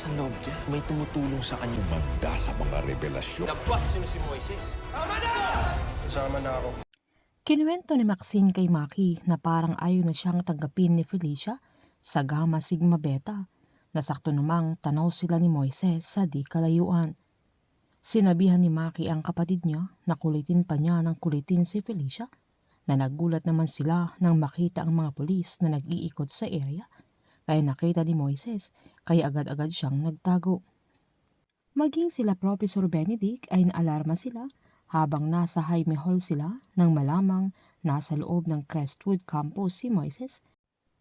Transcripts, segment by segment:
sa loob niya. May tumutulong sa kanya. Umanda sa mga revelasyon. Nabas yun si Moises. Tama na! Kasama na ako. Kinuwento ni Maxine kay Maki na parang ayaw na siyang tanggapin ni Felicia sa Gamma Sigma Beta. Nasakto namang tanaw sila ni Moises sa di kalayuan. Sinabihan ni Maki ang kapatid niya na kulitin pa niya ng kulitin si Felicia, na nagulat naman sila nang makita ang mga pulis na nag-iikot sa area. Kaya nakita ni Moises, kaya agad-agad siyang nagtago. Maging sila Professor Benedict ay naalarma sila habang nasa Jaime Hall sila nang malamang nasa loob ng Crestwood Campus si Moises.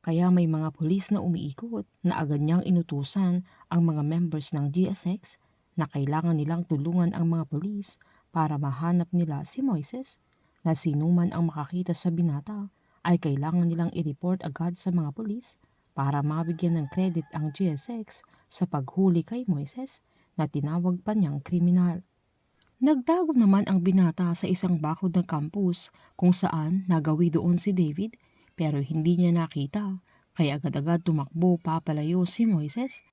Kaya may mga pulis na umiikot na agad niyang inutusan ang mga members ng GSX na kailangan nilang tulungan ang mga pulis para mahanap nila si Moises, na sinuman ang makakita sa binata ay kailangan nilang i-report agad sa mga pulis para mabigyan ng credit ang GSX sa paghuli kay Moises na tinawag pa niyang kriminal. Nagtago naman ang binata sa isang bakod ng campus kung saan nagawi doon si David, pero hindi niya nakita, kaya agad-agad tumakbo papalayo si Moises.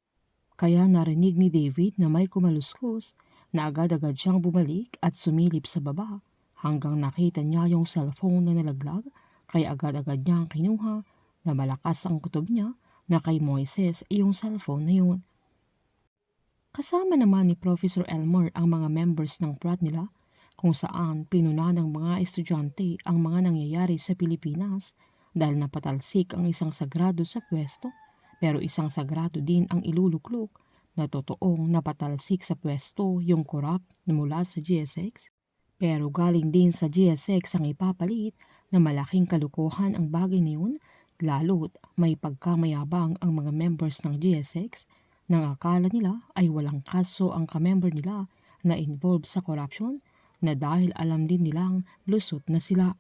Kaya narinig ni David na may kumaluskos, na agad-agad siyang bumalik at sumilip sa baba hanggang nakita niya yung cellphone na nalaglag, kaya agad-agad niyang kinuha na malakas ang kutob niya na kay Moises yung cellphone na yun. Kasama naman ni Professor Elmer ang mga members ng frat nila kung saan pinuna ng mga estudyante ang mga nangyayari sa Pilipinas dahil napatalsik ang isang sagrado sa pwesto, pero isang sagrado din ang iluluklok na totoong napatalsik sa pwesto yung korap na mula sa GSX. Pero galing din sa GSX ang ipapalit na malaking kalukuhan ang bagay na yun, lalo't may pagkamayabang ang mga members ng GSX nang akala nila ay walang kaso ang kamember nila na involved sa corruption, na dahil alam din nilang lusot na sila.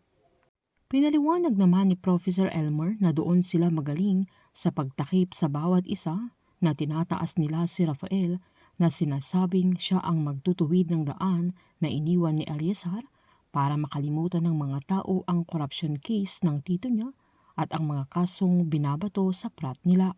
Pinaliwanag naman ni Professor Elmer na doon sila magaling sa pagtakip sa bawat isa, na tinataas nila si Rafael na sinasabing siya ang magtutuwid ng daan na iniwan ni Eleazar para makalimutan ng mga tao ang corruption case ng tito niya at ang mga kasong binabato sa frat nila.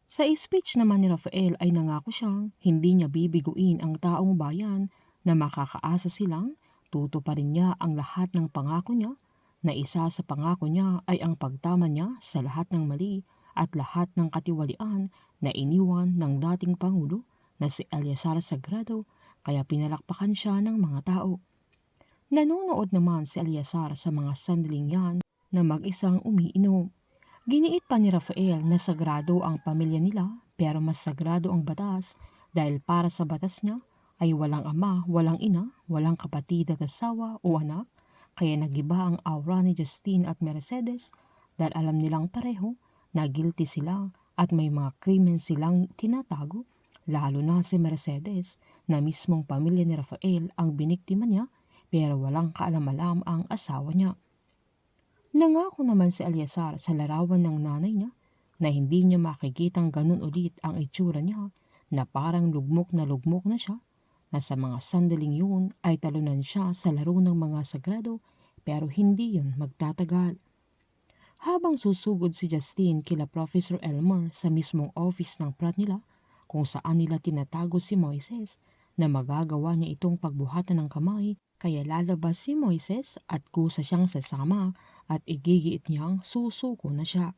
Sa speech naman ni Rafael ay nangako siyang hindi niya bibiguin ang taong bayan, na makakaasa silang tutuparin niya ang lahat ng pangako niya, na isa sa pangako niya ay ang pagtama niya sa lahat ng mali at lahat ng katiwalian na iniwan ng dating Pangulo na si Eleazar Sagrado, kaya pinalakpakan siya ng mga tao. Nanonood naman si Eleazar sa mga sandaling yan na mag-isang umiinom. Giniit pa ni Rafael na sagrado ang pamilya nila, pero mas sagrado ang batas dahil para sa batas niya ay walang ama, walang ina, walang kapatid at asawa o anak, kaya nagiba ang aura ni Justine at Mercedes dahil alam nilang pareho na guilty sila at may mga krimen silang tinatago, lalo na si Mercedes na mismong pamilya ni Rafael ang biniktima niya, pero walang kaalam-alam ang asawa niya. Nangako naman si Eleazar sa larawan ng nanay niya na hindi niya makikitang ganun ulit ang itsura niya, na parang lugmok na siya, na sa mga sandaling yun ay talunan siya sa laro ng mga sagrado, pero hindi yun magtatagal. Habang susugod si Justine kila Professor Elmer sa mismong office ng frat nila kung saan nila tinatago si Moises, na magagawa niya itong pagbuhatan ng kamay, kaya lalabas si Moises at kusa siyang sasama at igigiit niyang susuko na siya.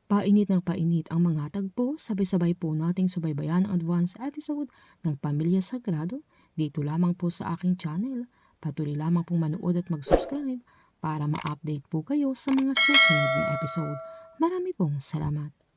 Painit ng painit ang mga tagpo, sabay-sabay po nating subaybayan ang advance episode ng Pamilya Sagrado dito lamang po sa aking channel. Patuloy lamang pong manood at mag-subscribe para ma-update po kayo sa mga susunod na episode. Marami pong salamat.